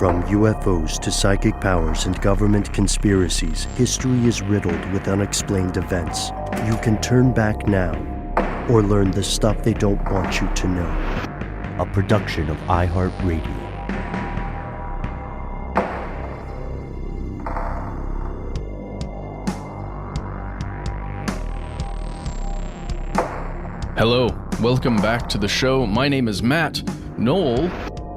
From UFOs to psychic powers and government conspiracies, history is riddled with unexplained events. You can turn back now or learn the stuff they don't want you to know. A production of iHeartRadio. Hello, welcome back to the show. My name is Matt. Noel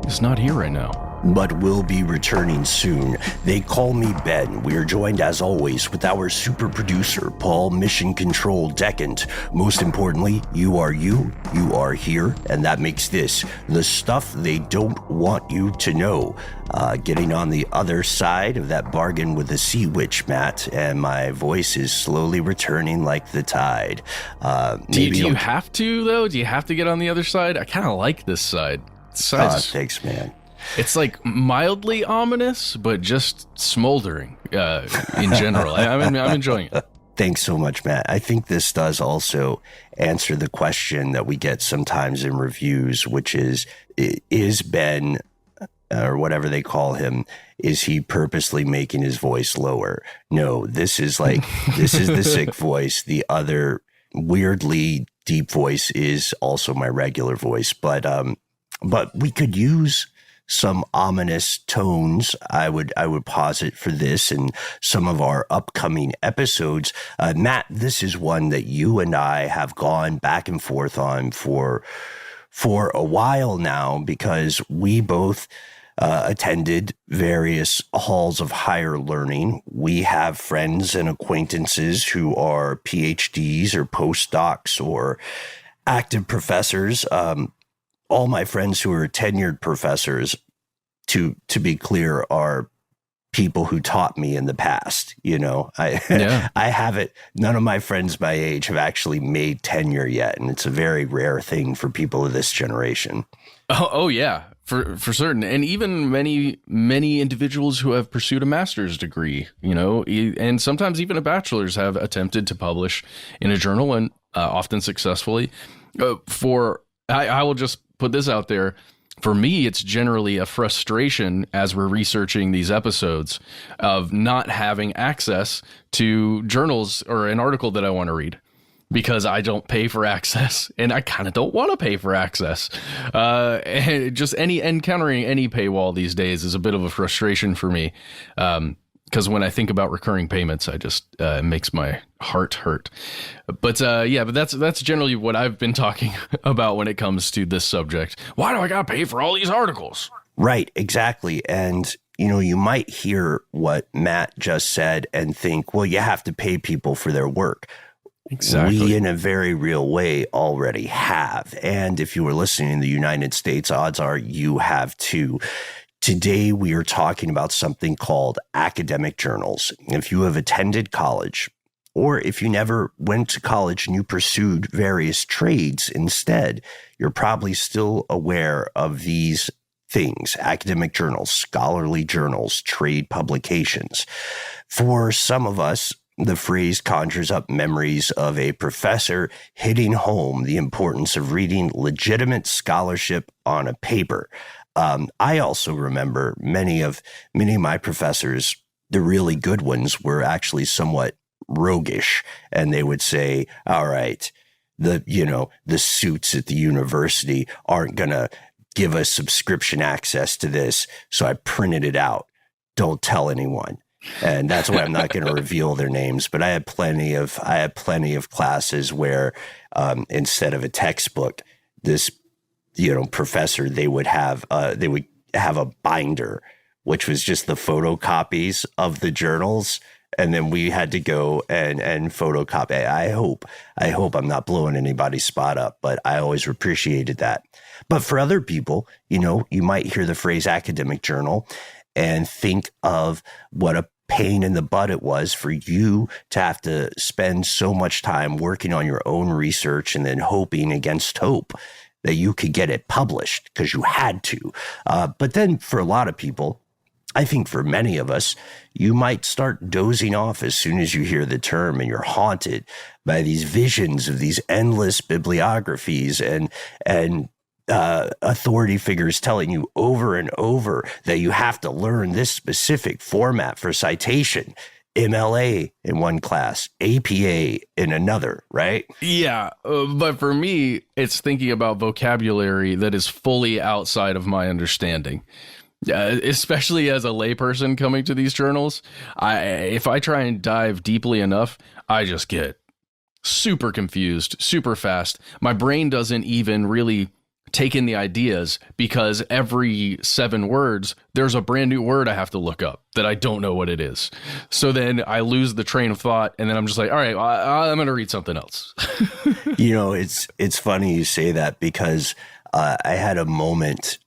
is not here right now, but will be returning soon. They call me Ben. We are joined, as always, with our super producer, Paul Mission Control Decant. Most importantly, you are here, and that makes this the stuff they don't want you to know. Getting on the other side of that bargain with the sea witch, Matt, and my voice is slowly returning like the tide. Do you have to, though? Do you have to get on the other side? I kind of like this side. Thanks, man. It's like mildly ominous, but just smoldering in general. I'm enjoying it. Thanks so much, Matt. I think this does also answer the question that we get sometimes in reviews, which is Ben, or whatever they call him, is he purposely making his voice lower? No, this is the sick voice. The other weirdly deep voice is also my regular voice, but we could use some ominous tones, I would posit, for this and some of our upcoming episodes. Matt, this is one that you and I have gone back and forth on for a while now, because we both attended various halls of higher learning. We have friends and acquaintances who are PhDs or postdocs or active professors. All my friends who are tenured professors, to be clear, are people who taught me in the past. You know, I haven't. None of my friends my age have actually made tenure yet, and it's a very rare thing for people of this generation. Oh yeah, for certain, and even many individuals who have pursued a master's degree, you know, and sometimes even a bachelor's, have attempted to publish in a journal, and often successfully. I will just put this out there. For me, it's generally a frustration as we're researching these episodes of not having access to journals or an article that I want to read, because I don't pay for access, and I kind of don't want to pay for access. And just encountering any paywall these days is a bit of a frustration for me. Because when I think about recurring payments, I just it makes my heart hurt. But that's generally what I've been talking about when it comes to this subject. Why do I gotta pay for all these articles? Right, exactly. And you know, you might hear what Matt just said and think, well, you have to pay people for their work. Exactly. We, in a very real way, already have. And if you were listening in the United States, odds are you have too. Today, we are talking about something called academic journals. If you have attended college, or if you never went to college and you pursued various trades instead, you're probably still aware of these things: academic journals, scholarly journals, trade publications. For some of us, the phrase conjures up memories of a professor hitting home the importance of reading legitimate scholarship on a paper. I also remember many of my professors, the really good ones, were actually somewhat roguish, and they would say, all right, the suits at the university aren't going to give us subscription access to this, so I printed it out. Don't tell anyone. And that's why I'm not going to reveal their names. But I had plenty of classes where instead of a textbook, this professor, they would have a binder, which was just the photocopies of the journals. And then we had to go and photocopy. I hope I'm not blowing anybody's spot up, but I always appreciated that. But for other people, you might hear the phrase academic journal and think of what a pain in the butt it was for you to have to spend so much time working on your own research and then hoping against hope that you could get it published because you had to. But then for a lot of people, I think for many of us, you might start dozing off as soon as you hear the term, and you're haunted by these visions of these endless bibliographies and authority figures telling you over and over that you have to learn this specific format for citation. MLA in one class, APA in another, right? Yeah, but for me, it's thinking about vocabulary that is fully outside of my understanding. Especially as a layperson coming to these journals, if I try and dive deeply enough, I just get super confused, super fast. My brain doesn't even really take in the ideas because every 7 words, there's a brand new word I have to look up that I don't know what it is. So then I lose the train of thought, and then I'm just like, all right, I'm going to read something else. It's funny you say that because I had a moment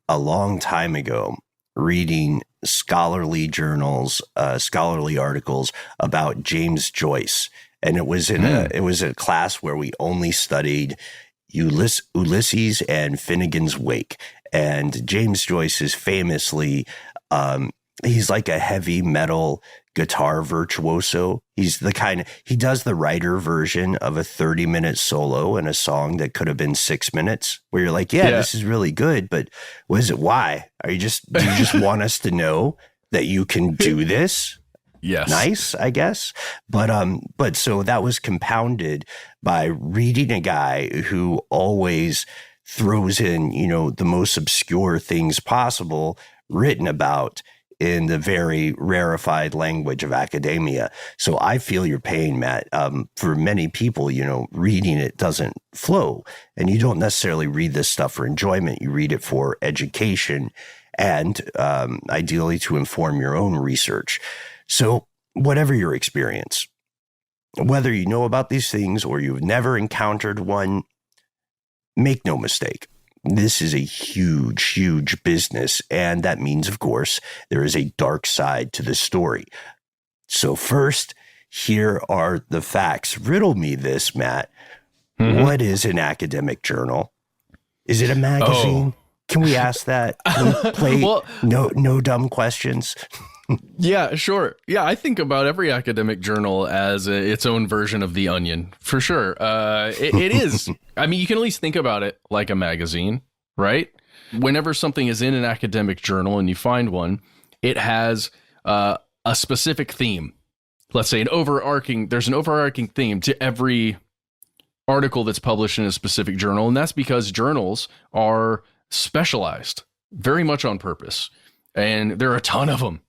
a long time ago reading scholarly journals, scholarly articles about James Joyce. And it was it was a class where we only studied Ulysses and Finnegan's Wake. And James Joyce is famously, he's like a heavy metal guitar virtuoso. He's the he does the writer version of a 30-minute solo in a song that could have been 6 minutes, where you're like, yeah, this is really good, but what is it? Why? Do you just want us to know that you can do this? Yes. Nice, I guess. But so that was compounded by reading a guy who always throws in, the most obscure things possible written about in the very rarefied language of academia. So I feel your pain, Matt. For many people, reading it doesn't flow, and you don't necessarily read this stuff for enjoyment. You read it for education and ideally to inform your own research. So whatever your experience, whether you know about these things or you've never encountered one, make no mistake. This is a huge, huge business. And that means, of course, there is a dark side to the story. So first, here are the facts. Riddle me this, Matt. Mm-hmm. What is an academic journal? Is it a magazine? Oh. Can we ask that? Can we play no dumb questions? Yeah, sure. Yeah, I think about every academic journal as its own version of The Onion, for sure. It is. I mean, you can at least think about it like a magazine, right? Whenever something is in an academic journal and you find one, it has a specific theme. Let's say there's an overarching theme to every article that's published in a specific journal. And that's because journals are specialized very much on purpose. And there are a ton of them.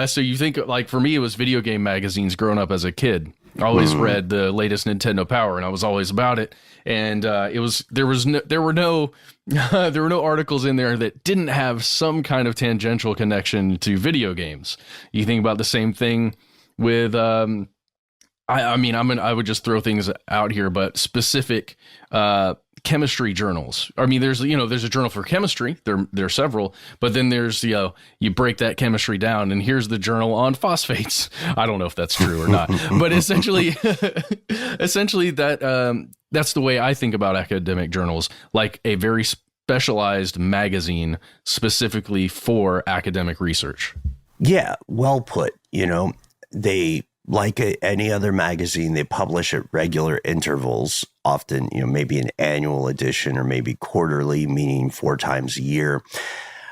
So you think, like, for me, it was video game magazines growing up as a kid. I always read the latest Nintendo Power, and I was always about it. And there were no articles in there that didn't have some kind of tangential connection to video games. You think about the same thing with I would just throw things out here, but specific chemistry journals. I mean, there's a journal for chemistry. There are several, but then there's, you break that chemistry down and here's the journal on phosphates. I don't know if that's true or not, but essentially that that's the way I think about academic journals, like a very specialized magazine specifically for academic research. Yeah, well put. They, like any other magazine, they publish at regular intervals, often, maybe an annual edition or maybe quarterly, meaning 4 times a year.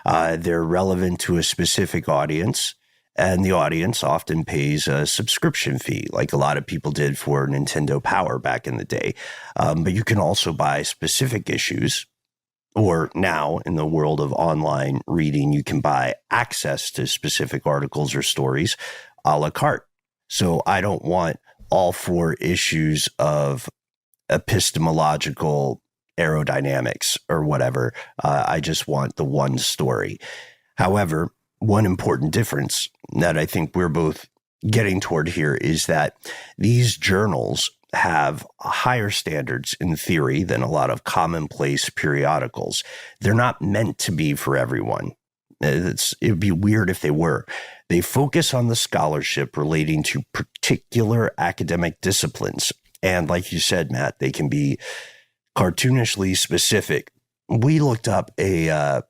They're relevant to a specific audience, and the audience often pays a subscription fee, like a lot of people did for Nintendo Power back in the day. But you can also buy specific issues, or now in the world of online reading, you can buy access to specific articles or stories a la carte. So I don't want all 4 issues of epistemological aerodynamics or whatever. I just want the one story. However, one important difference that I think we're both getting toward here is that these journals have higher standards in theory than a lot of commonplace periodicals. They're not meant to be for everyone. It would be weird if they were. They focus on the scholarship relating to particular academic disciplines. And like you said, Matt, they can be cartoonishly specific. We looked up a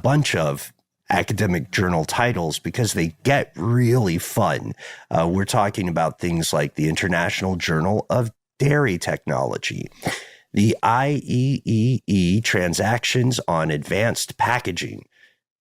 bunch of academic journal titles because they get really fun. We're talking about things like the International Journal of Dairy Technology, the IEEE Transactions on Advanced Packaging,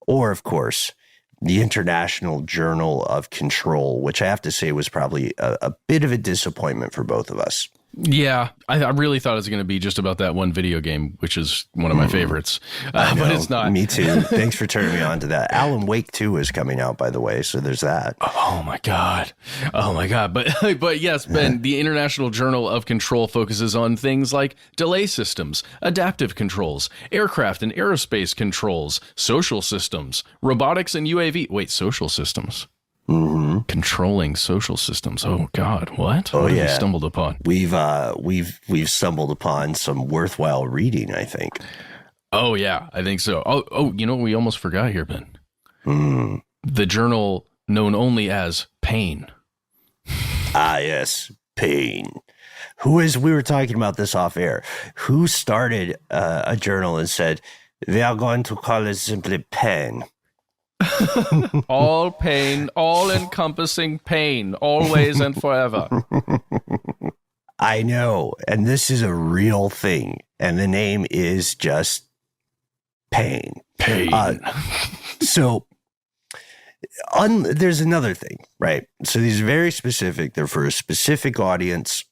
or, of course, the International Journal of Control, which I have to say was probably a bit of a disappointment for both of us. Yeah, I really thought it was going to be just about that one video game, which is one of my favorites, but it's not. Me too. Thanks for turning me on to that. Alan Wake 2 is coming out, by the way, so there's that. Oh my god. But yes, Ben, the International Journal of Control focuses on things like delay systems, adaptive controls, aircraft and aerospace controls, social systems, robotics and UAV. Wait, social systems? Mm-hmm. Controlling social systems. Oh God, what? Oh, what yeah. have we stumbled upon? We've stumbled upon some worthwhile reading, I think. Oh yeah, I think so. Oh, you know what we almost forgot here, Ben? The journal known only as Pain. Ah, yes, Pain. We were talking about this off air. Who started a journal and said, "We are going to call it simply Pain"? All pain, all encompassing pain, always and forever. I know. And this is a real thing. And the name is just Pain. Pain. So there's another thing, right? So these are very specific. They're for a specific audience.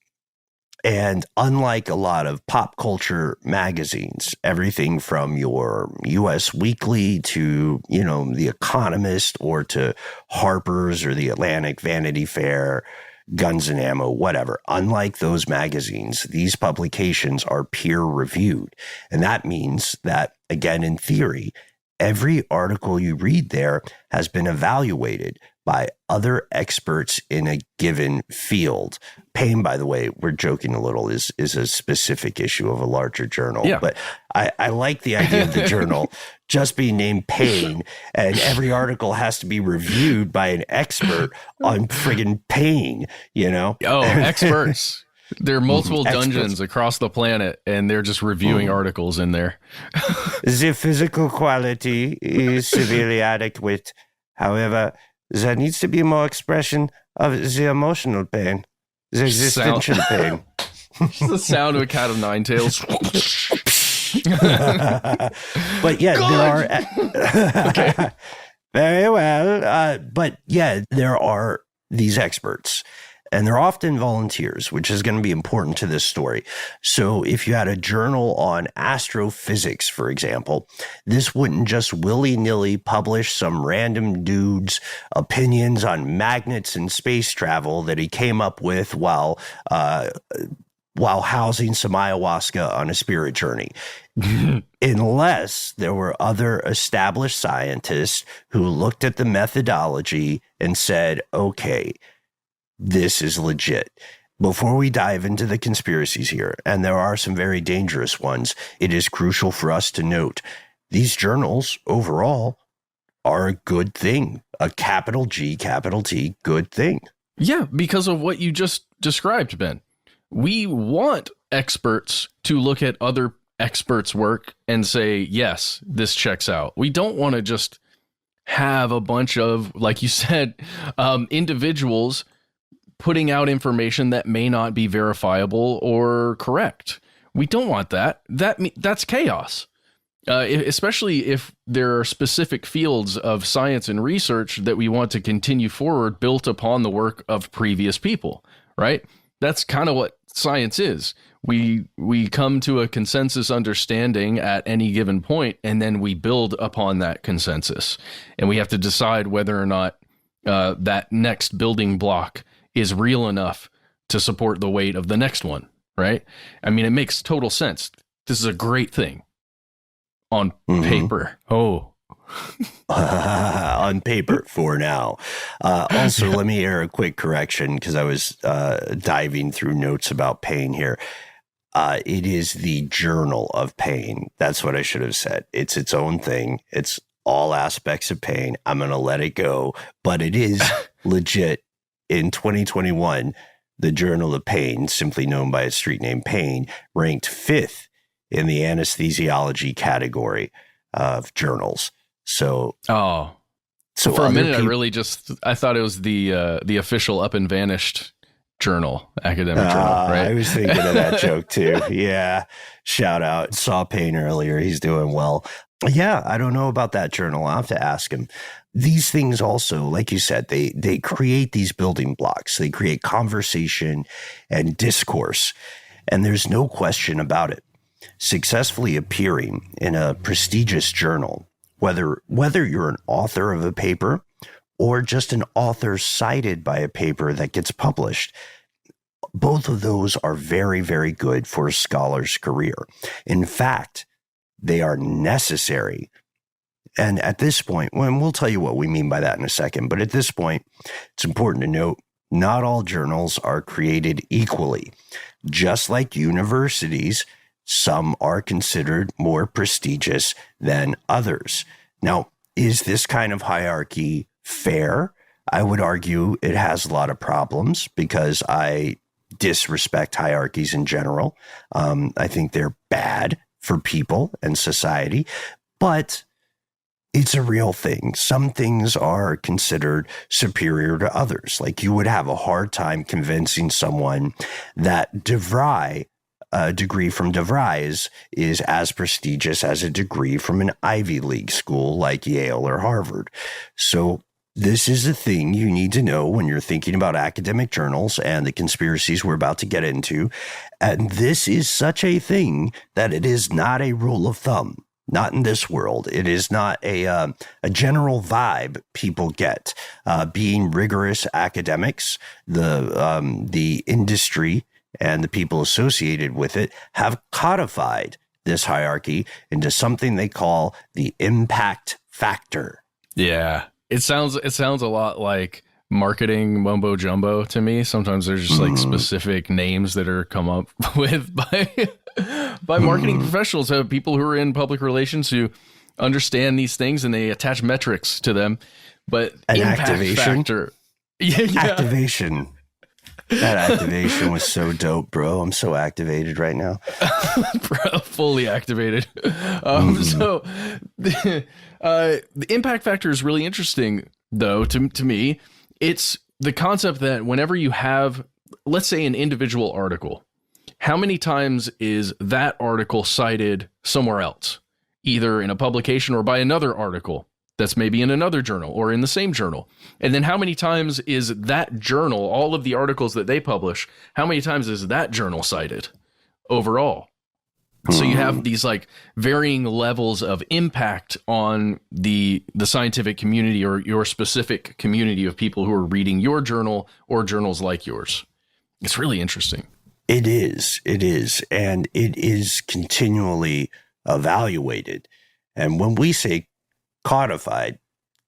And unlike a lot of pop culture magazines, everything from your US Weekly to, The Economist or to Harper's or The Atlantic, Vanity Fair, Guns and Ammo, whatever. Unlike those magazines, these publications are peer reviewed. And that means that, again, in theory, every article you read there has been evaluated by other experts in a given field. Pain, by the way, we're joking a little, is a specific issue of a larger journal. Yeah. But I like the idea of the journal just being named Pain, and every article has to be reviewed by an expert on friggin' pain, Oh, experts. There are multiple Experts. dungeons across the planet, and they're just reviewing articles in there. The physical quality is severely adequate. However, there needs to be more expression of the emotional pain, the existential pain. The sound of a cat of nine tails. But yeah, God! there are. Okay. Very well. But yeah, there are these experts. And they're often volunteers, which is going to be important to this story. So if you had a journal on astrophysics, for example, this wouldn't just willy-nilly publish some random dude's opinions on magnets and space travel that he came up with while housing some ayahuasca on a spirit journey. Unless there were other established scientists who looked at the methodology and said, okay, this is legit. Before we dive into the conspiracies here, and there are some very dangerous ones, it is crucial for us to note these journals overall are a good thing, a capital G, capital T, good thing. Yeah, because of what you just described, Ben. We want experts to look at other experts' work and say, yes, this checks out. We don't want to just have a bunch of, like you said, individuals putting out information that may not be verifiable or correct. We don't want that. That's chaos. Especially if there are specific fields of science and research that we want to continue forward built upon the work of previous people, right? That's kind of what science is. We come to a consensus understanding at any given point, and then we build upon that consensus. And we have to decide whether or not that next building block is real enough to support the weight of the next one, right? I mean, it makes total sense. This is a great thing on paper. Oh. On paper for now. Also, let me air a quick correction because I was diving through notes about pain here. It is the Journal of Pain. That's what I should have said. It's its own thing. It's all aspects of pain. I'm going to let it go, but it is legit. In 2021, the Journal of Pain, simply known by its street name Pain, ranked 5th in the anesthesiology category of journals. So for a minute, I thought it was the official Up and Vanished academic journal, right? I was thinking of that joke too. Yeah. Shout out. Saw Payne earlier. He's doing well. Yeah, I don't know about that journal. I'll have to ask him. These things also, like you said, they create these building blocks. They create conversation and discourse. And there's no question about it. Successfully appearing in a prestigious journal, whether you're an author of a paper or just an author cited by a paper that gets published, both of those are very, very good for a scholar's career. In fact, they are necessary. And at this point, well, we'll tell you what we mean by that in a second, but at this point, it's important to note, not all journals are created equally. Just like universities, some are considered more prestigious than others. Now, is this kind of hierarchy fair? I would argue it has a lot of problems because I disrespect hierarchies in general. I think they're bad for people and society, but it's a real thing. Some things are considered superior to others. Like you would have a hard time convincing someone that a degree from DeVry is as prestigious as a degree from an Ivy League school like Yale or Harvard. So this is a thing you need to know when you're thinking about academic journals and the conspiracies we're about to get into. And this is such a thing that it is not a rule of thumb. Not in this world. It is not a general vibe people get. Being rigorous academics, the industry and the people associated with it have codified this hierarchy into something they call the impact factor. Yeah, it sounds a lot like marketing mumbo jumbo to me. Sometimes there's just like specific names that are come up with by marketing professionals, people who are in public relations who understand these things and they attach metrics to them. But an impact activation factor, yeah. Activation. That activation was so dope, bro. I'm so activated right now. Bro, fully activated. So the impact factor is really interesting, though, to me. It's the concept that whenever you have, let's say, an individual article, how many times is that article cited somewhere else, either in a publication or by another article that's maybe in another journal or in the same journal? And then how many times is that journal, all of the articles that they publish, how many times is that journal cited overall? So you have these like varying levels of impact on the scientific community or your specific community of people who are reading your journal or journals like yours. It's really interesting. It is. And it is continually evaluated. And when we say codified,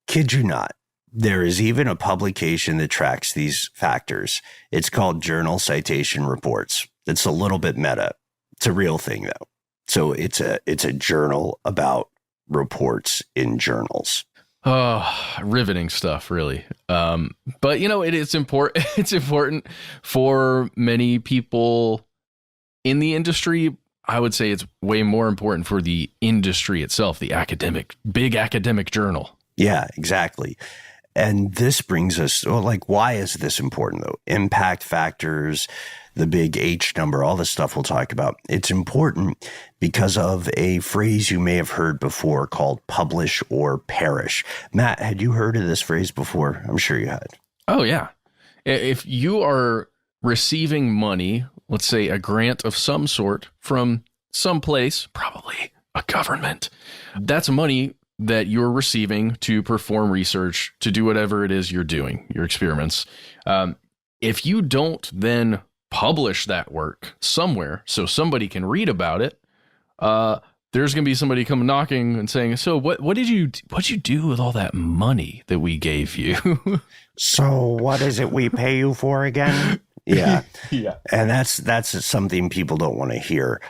kid you not, there is even a publication that tracks these factors. It's called Journal Citation Reports. It's a little bit meta. It's a real thing, though. So it's a journal about reports in journals. Oh, riveting stuff, really. But it's important. It's important for many people in the industry. I would say it's way more important for the industry itself, the big academic journal. Yeah, exactly. And this brings us, why is this important, though? Impact factors, the big H number, all this stuff we'll talk about. It's important because of a phrase you may have heard before called publish or perish. Matt, had you heard of this phrase before? I'm sure you had. Oh, yeah. If you are receiving money, let's say a grant of some sort from some place, probably a government, that's money that you're receiving to perform research, to do whatever it is you're doing, your experiments. If you don't then publish that work somewhere so somebody can read about it, there's going to be somebody come knocking and saying, so what'd you do with all that money that we gave you? So what is it we pay you for again? Yeah. Yeah. And that's something people don't want to hear.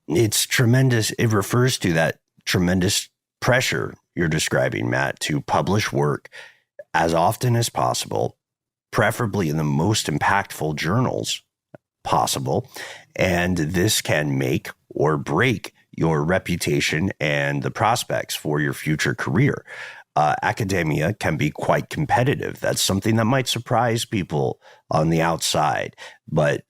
It's tremendous. It refers to that tremendous pressure you're describing, Matt, to publish work as often as possible, preferably in the most impactful journals possible. And this can make or break your reputation and the prospects for your future career. academia can be quite competitive. That's something that might surprise people on the outside, but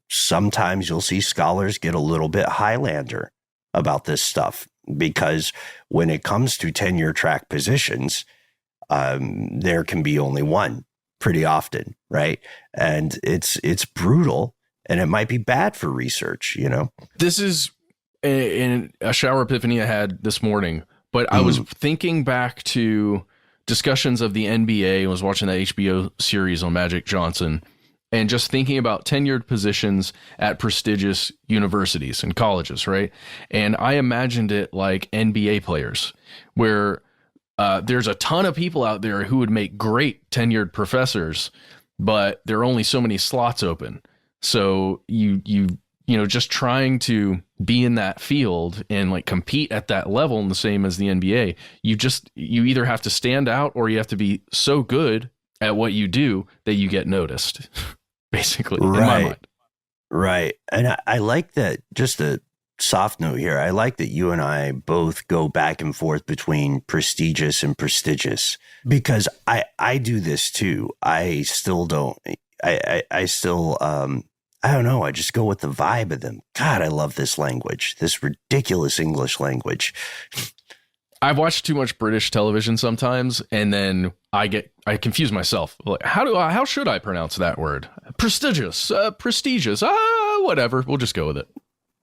sometimes you'll see scholars get a little bit Highlander about this stuff, because when it comes to tenure track positions, there can be only one pretty often, right? And it's brutal, and it might be bad for research, you know? This is in a shower epiphany I had this morning, but I was thinking back to discussions of the NBA. I was watching that HBO series on Magic Johnson, and just thinking about tenured positions at prestigious universities and colleges, right? And I imagined it like NBA players, where there's a ton of people out there who would make great tenured professors, but there are only so many slots open. So you know, just trying to be in that field and like compete at that level, and the same as the NBA, you either have to stand out or you have to be so good at what you do that you get noticed, basically, in my mind. Right. And I like that. Just a soft note here. I like that you and I both go back and forth between prestigious and prestigious, because I do this too. I still don't, I still, I don't know. I just go with the vibe of them. God, I love this language, this ridiculous English language. I've watched too much British television sometimes, and then I confuse myself. Like, how should I pronounce that word? Prestigious, prestigious, whatever. We'll just go with it.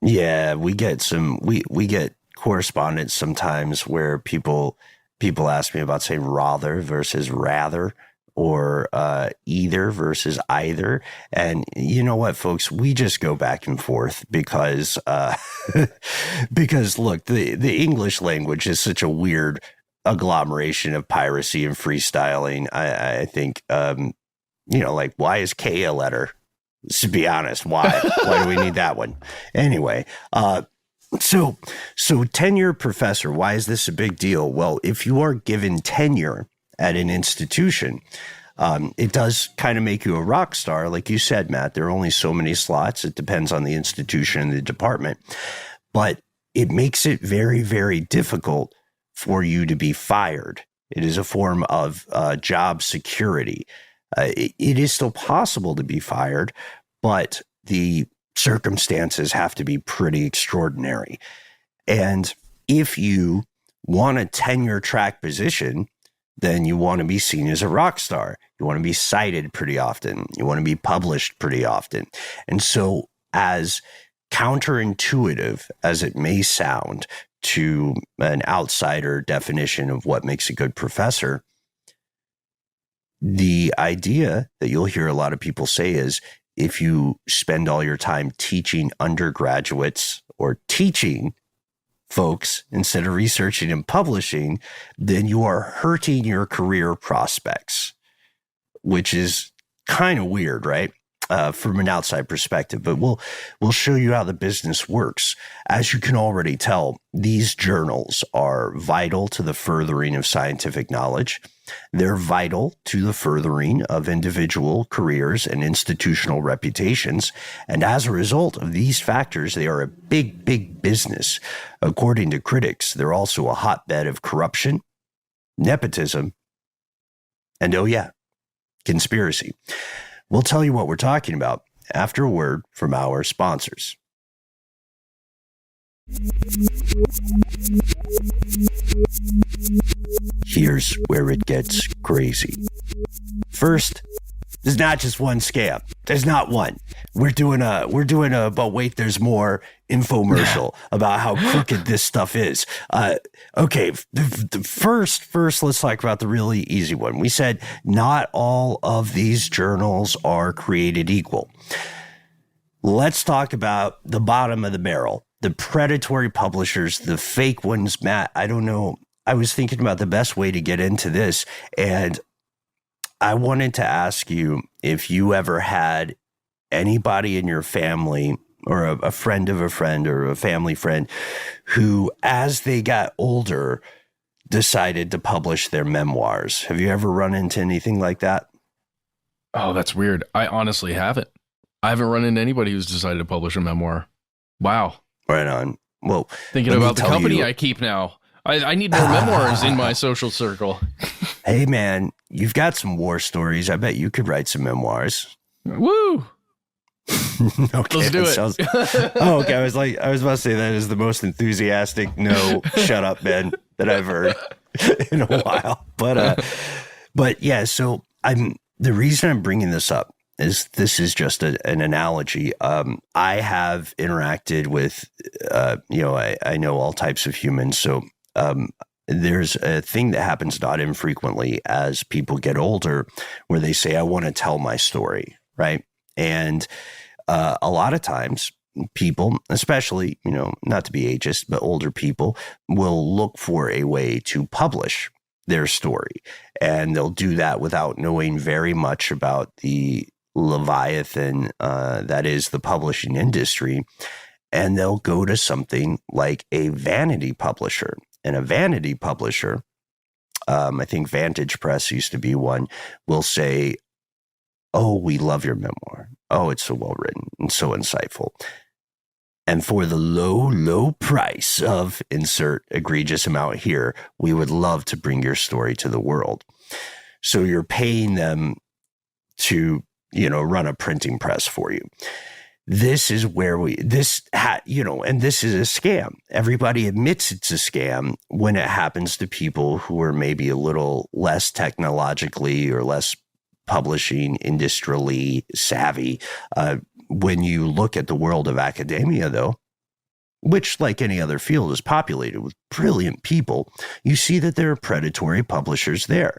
Yeah, we get we get correspondence sometimes where people ask me about saying rather versus rather, or either versus either. And you know what, folks, we just go back and forth because because look, the English language is such a weird agglomeration of piracy and freestyling. I think, you know, like, why is K a letter? To be honest, why do we need that one? Anyway, so tenure professor, why is this a big deal? Well, if you are given tenure at an institution, it does kind of make you a rock star. Like you said, Matt, there are only so many slots. It depends on the institution and the department, but it makes it very, very difficult for you to be fired. It is a form of job security. It is still possible to be fired, but the circumstances have to be pretty extraordinary. And if you want a tenure track position, then you want to be seen as a rock star. You want to be cited pretty often. You want to be published pretty often. And so, as counterintuitive as it may sound to an outsider definition of what makes a good professor, the idea that you'll hear a lot of people say is, if you spend all your time teaching undergraduates or teaching folks instead of researching and publishing, then you are hurting your career prospects, which is kind of weird, right? From an outside perspective, but we'll show you how the business works. As you can already tell, these journals are vital to the furthering of scientific knowledge. They're vital to the furthering of individual careers and institutional reputations. And as a result of these factors, they are a big, big business. According to critics, they're also a hotbed of corruption, nepotism, and oh yeah, conspiracy. We'll tell you what we're talking about after a word from our sponsors. Here's where it gets crazy. First, there's not just one scam. There's not one. We're doing a but wait, there's more infomercial about how crooked this stuff is. Okay, first, let's talk about the really easy one. We said not all of these journals are created equal. Let's talk about the bottom of the barrel, the predatory publishers, the fake ones. Matt, I don't know. I was thinking about the best way to get into this, and I wanted to ask you if you ever had anybody in your family or a friend of a friend or a family friend who, as they got older, decided to publish their memoirs. Have you ever run into anything like that? Oh, that's weird. I honestly haven't. I haven't run into anybody who's decided to publish a memoir. Wow. Right on. Well, thinking about the company I keep now. I need more memoirs in my social circle. Hey, man, you've got some war stories. I bet you could write some memoirs. Woo! Okay, let's do it. Okay. I was about to say that is the most enthusiastic no shut up, Ben, that I've heard in a while. But yeah, so the reason I'm bringing this up is this is just an analogy. I have interacted with, I know all types of humans. So there's a thing that happens not infrequently as people get older where they say, I want to tell my story, right? And a lot of times people, especially, not to be ageist, but older people will look for a way to publish their story. And they'll do that without knowing very much about the Leviathan that is the publishing industry. And they'll go to something like a vanity publisher. And a vanity publisher, I think Vantage Press used to be one, will say, oh, we love your memoir. Oh, it's so well written and so insightful. And for the low, low price of insert egregious amount here, we would love to bring your story to the world. So you're paying them to, run a printing press for you. This is where and this is a scam. Everybody admits it's a scam when it happens to people who are maybe a little less technologically or less publishing industrially savvy. When you look at the world of academia, though, which like any other field is populated with brilliant people, you see that there are predatory publishers there.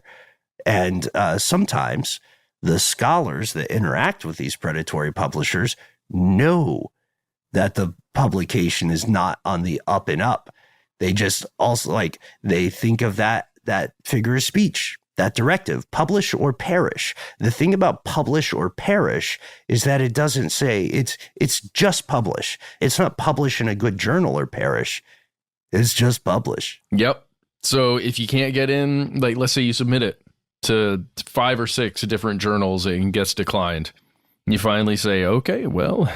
And sometimes the scholars that interact with these predatory publishers know that the publication is not on the up and up. They just also they think of that figure of speech, that directive, publish or perish. The thing about publish or perish is that it doesn't say it's just publish. It's not publish in a good journal or perish. It's just publish. Yep. So if you can't get in, let's say you submit it to 5 or 6 different journals and gets declined. You finally say, okay, well,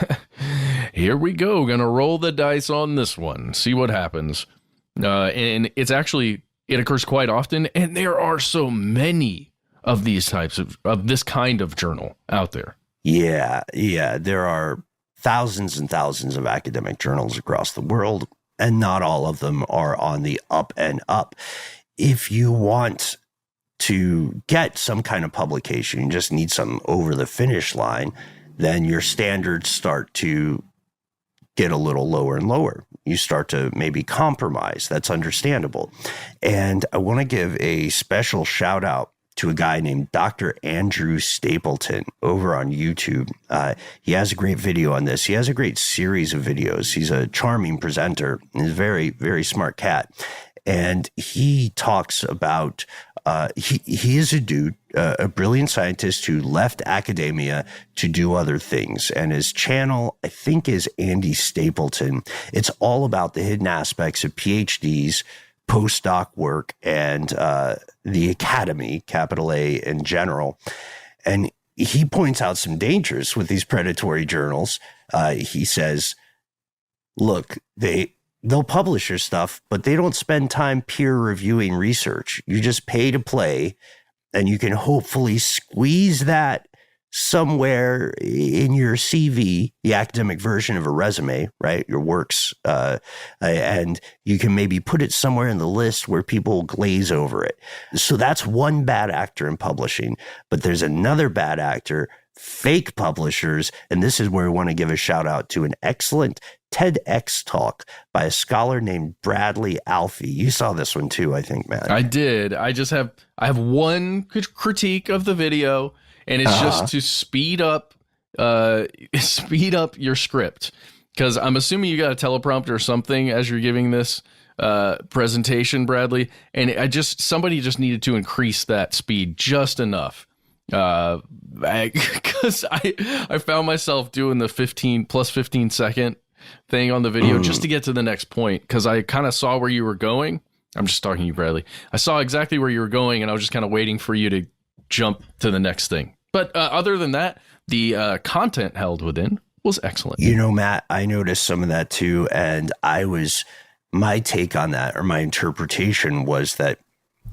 here we go. Gonna roll the dice on this one. See what happens. And it's actually, it occurs quite often. And there are so many of these types of this kind of journal out there. Yeah. There are thousands and thousands of academic journals across the world, and not all of them are on the up and up. If you want to get some kind of publication, you just need some over the finish line, then your standards start to get a little lower and lower. You start to maybe compromise. That's understandable. And I want to give a special shout out to a guy named Dr. Andrew Stapleton over on YouTube. He has a great video on this. He has a great series of videos. He's a charming presenter. He's a very, very smart cat. And he talks about, he is a dude, a brilliant scientist who left academia to do other things. And his channel, I think, is Andy Stapleton. It's all about the hidden aspects of PhDs, postdoc work, and the academy, capital A, in general. And he points out some dangers with these predatory journals. He says, look, they'll publish your stuff, but they don't spend time peer reviewing research. You just pay to play, and you can hopefully squeeze that somewhere in your CV, the academic version of a resume, right? Your works, and you can maybe put it somewhere in the list where people glaze over it. So that's one bad actor in publishing, but there's another bad actor, fake publishers. And this is where we want to give a shout out to an excellent TEDx talk by a scholar named Bradley Alfie. You saw this one too, I think, Matt. I did. I have one critique of the video, and it's just to speed up your script, because I'm assuming you got a teleprompter or something as you're giving this presentation, Bradley, and somebody just needed to increase that speed just enough. Because I found myself doing the 15 second thing on the video just to get to the next point, because I kind of saw where you were going. I'm just talking to you, Bradley. I saw exactly where you were going, and I was just kind of waiting for you to jump to the next thing. But other than that, the content held within was excellent. Matt, I noticed some of that too, and my take on that, or my interpretation, was that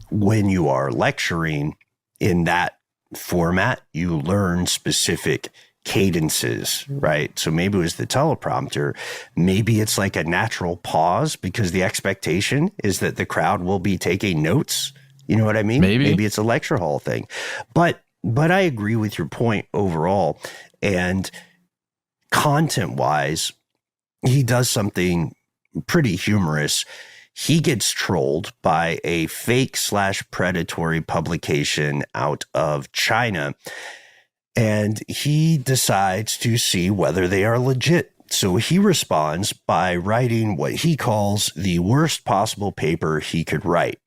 when you are lecturing in that format, you learn specific cadences, right? So maybe it was the teleprompter. Maybe it's like a natural pause because the expectation is that the crowd will be taking notes. You know what I mean? Maybe it's a lecture hall thing. But I agree with your point overall. And content-wise, he does something pretty humorous. He gets trolled by a fake / predatory publication out of China, and he decides to see whether they are legit. So he responds by writing what he calls the worst possible paper he could write.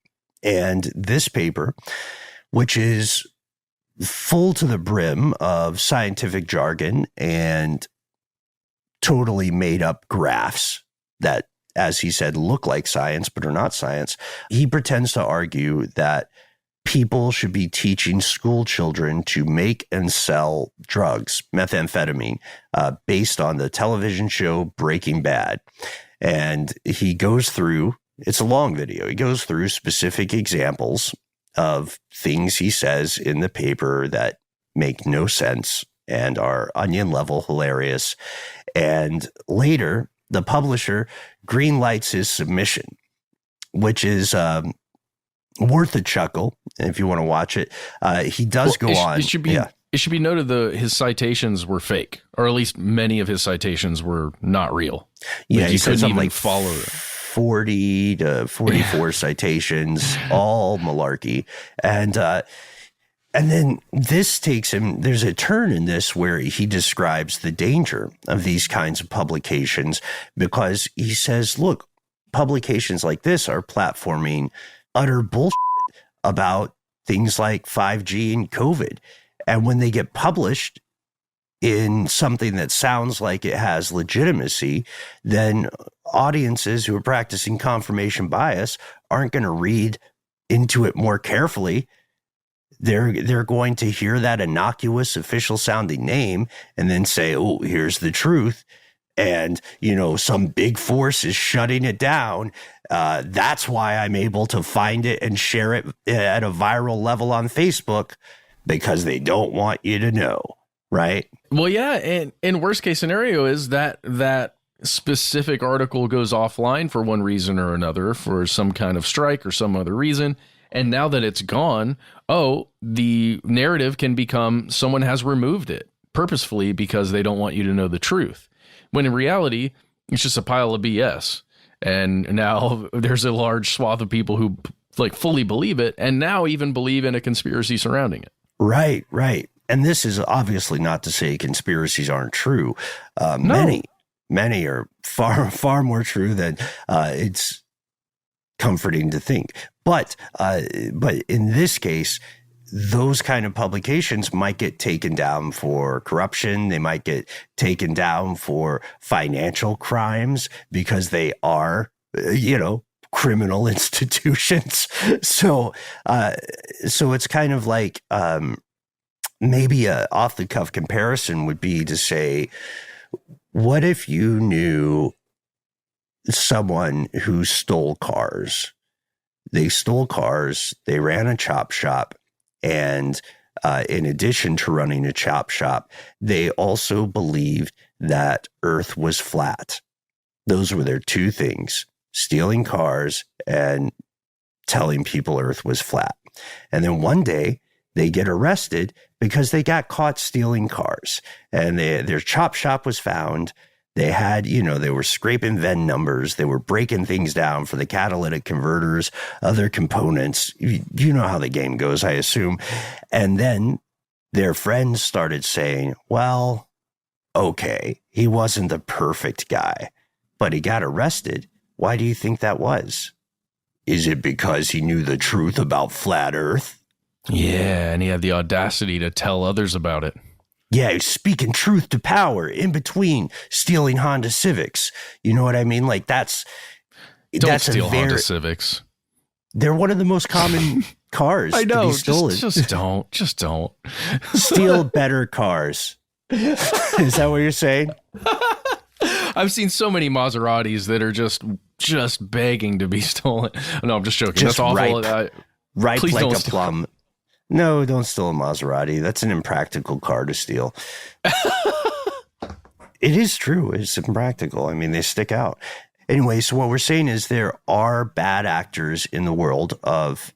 And this paper, which is full to the brim of scientific jargon and totally made up graphs that, as he said, look like science but are not science. He pretends to argue that people should be teaching school children to make and sell drugs, methamphetamine, based on the television show Breaking Bad. And he goes through, it's a long video, he goes through specific examples of things he says in the paper that make no sense and are onion level hilarious. And later, the publisher greenlights his submission, which is worth a chuckle if you want to watch it. He does go on. It should be noted his citations were fake, or at least many of his citations were not real. Yeah, he said couldn't something even like follow 40 to 44 citations, all malarkey. And then this takes him, there's a turn in this where he describes the danger of these kinds of publications, because he says, look, publications like this are platforming utter bullshit about things like 5G and COVID. And when they get published in something that sounds like it has legitimacy, then audiences who are practicing confirmation bias aren't going to read into it more carefully. They're going to hear that innocuous official sounding name and then say, oh, here's the truth. And, some big force is shutting it down. That's why I'm able to find it and share it at a viral level on Facebook, because they don't want you to know. Right. Well, yeah. And in worst case scenario is that specific article goes offline for one reason or another, for some kind of strike or some other reason. And now that it's gone, the narrative can become someone has removed it purposefully because they don't want you to know the truth. When in reality, it's just a pile of BS. And now there's a large swath of people who fully believe it, and now even believe in a conspiracy surrounding it. Right. And this is obviously not to say conspiracies aren't true. No. Many are far more true than it's comforting to think. But in this case, those kind of publications might get taken down for corruption. They might get taken down for financial crimes because they are, criminal institutions. So it's kind of like maybe a off the cuff comparison would be to say, what if you knew someone who stole cars? They stole cars, they ran a chop shop, and in addition to running a chop shop, they also believed that Earth was flat. Those were their two things: stealing cars and telling people Earth was flat. And then one day they get arrested because they got caught stealing cars, and their chop shop was found. They had, they were scraping VIN numbers. They were breaking things down for the catalytic converters, other components. You know how the game goes, I assume. And then their friends started saying, well, okay, he wasn't the perfect guy, but he got arrested. Why do you think that was? Is it because he knew the truth about flat Earth? Yeah, and he had the audacity to tell others about it. Yeah, he's speaking truth to power in between stealing Honda Civics. You know what I mean? Don't steal Honda Civics. They're one of the most common cars. I know. To be stolen. Just don't. Just don't. Steal better cars. Is that what you're saying? I've seen so many Maseratis that are just just begging to be stolen. No, I'm just joking. Just That's awful. Ripe please like don't a steal. plum. No, don't steal a Maserati. That's an impractical car to steal. It is true. It's impractical. I mean, they stick out. Anyway, so what we're saying is there are bad actors in the world of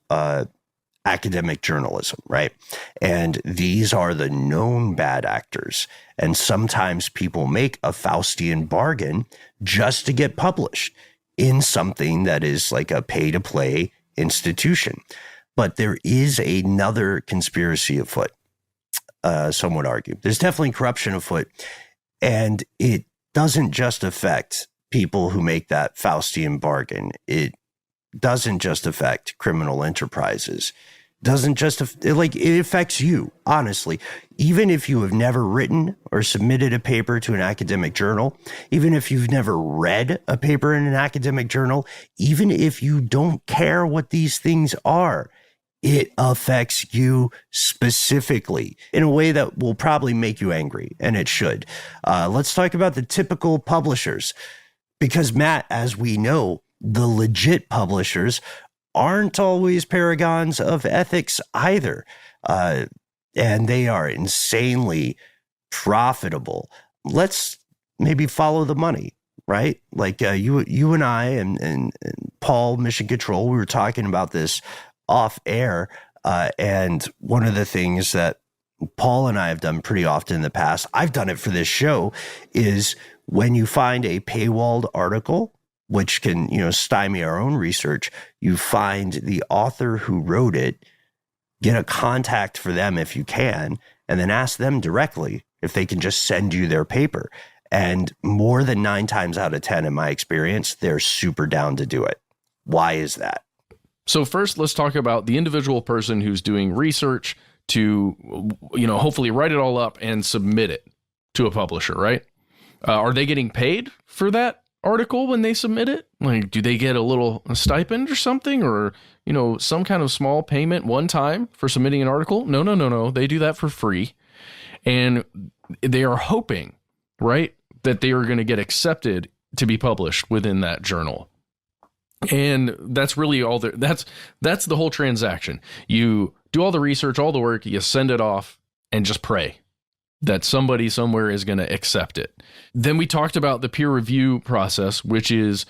academic journalism, right? And these are the known bad actors. And sometimes people make a Faustian bargain just to get published in something that is like a pay-to-play institution. But there is another conspiracy afoot, some would argue. There's definitely corruption afoot. And it doesn't just affect people who make that Faustian bargain. It doesn't just affect criminal enterprises. Doesn't just it affects you, honestly. Even if you have never written or submitted a paper to an academic journal, even if you've never read a paper in an academic journal, even if you don't care what these things are, it affects you specifically in a way that will probably make you angry, and it should. Let's talk about the typical publishers, because Matt, as we know, the legit publishers aren't always paragons of ethics either, and they are insanely profitable. Let's maybe follow the money, right? Like you and I and Paul, Mission Control, we were talking about this off air. And one of the things that Paul and I have done pretty often in the past, I've done it for this show, is when you find a paywalled article, which can, stymie our own research, you find the author who wrote it, get a contact for them if you can, and then ask them directly if they can just send you their paper. And more than 9 times out of 10, in my experience, they're super down to do it. Why is that? So first, let's talk about the individual person who's doing research to, hopefully write it all up and submit it to a publisher, right? Are they getting paid for that article when they submit it? Like, do they get a stipend or something, or, some kind of small payment one time for submitting an article? No. They do that for free. And they are hoping, right, that they are going to get accepted to be published within that journal. And that's really all that's the whole transaction. You do all the research, all the work, you send it off and just pray that somebody somewhere is going to accept it. Then we talked about the peer review process, which is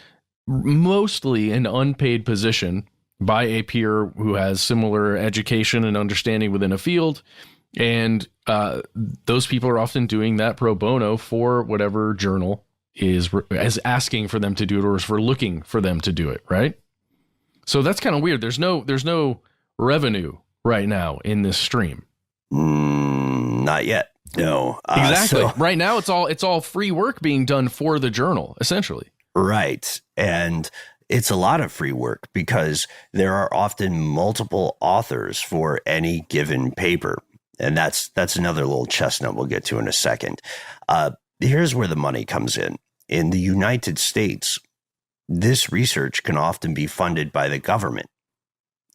mostly an unpaid position by a peer who has similar education and understanding within a field. And those people are often doing that pro bono for whatever journal is asking for them to do it, or is for looking for them to do it, right? So that's kind of weird. There's no revenue right now in this stream. Not yet. No. Exactly. Right now, it's all free work being done for the journal, essentially. Right. And it's a lot of free work because there are often multiple authors for any given paper. And that's another little chestnut we'll get to in a second. Here's where the money comes in. In the United States, this research can often be funded by the government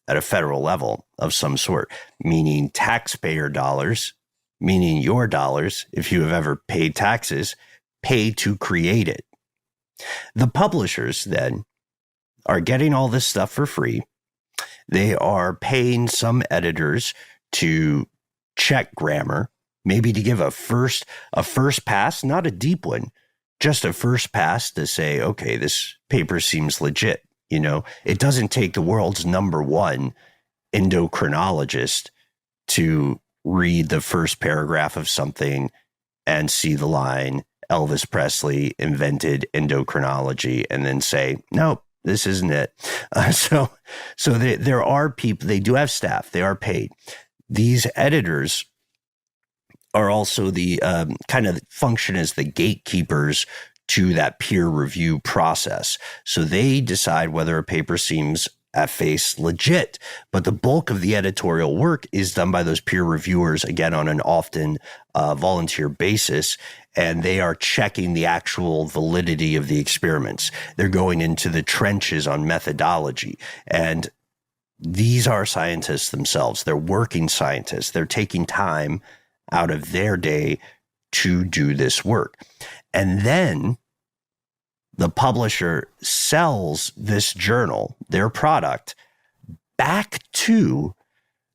at a federal level of some sort, meaning taxpayer dollars, meaning your dollars, if you have ever paid taxes, pay to create it. The publishers then are getting all this stuff for free. They are paying some editors to check grammar, maybe to give a first pass, not a deep one, just a first pass to say, okay, this paper seems legit. It doesn't take the world's #1 endocrinologist to read the first paragraph of something and see the line, Elvis Presley invented endocrinology, and then say, nope, this isn't it. So there are people, they do have staff, they are paid. These editors are also the kind of function as the gatekeepers to that peer review process. So they decide whether a paper seems at face legit, but the bulk of the editorial work is done by those peer reviewers, again, on an often volunteer basis, and they are checking the actual validity of the experiments. They're going into the trenches on methodology, and these are scientists themselves. They're working scientists. They're taking time out of their day to do this work. And then the publisher sells this journal, their product, back to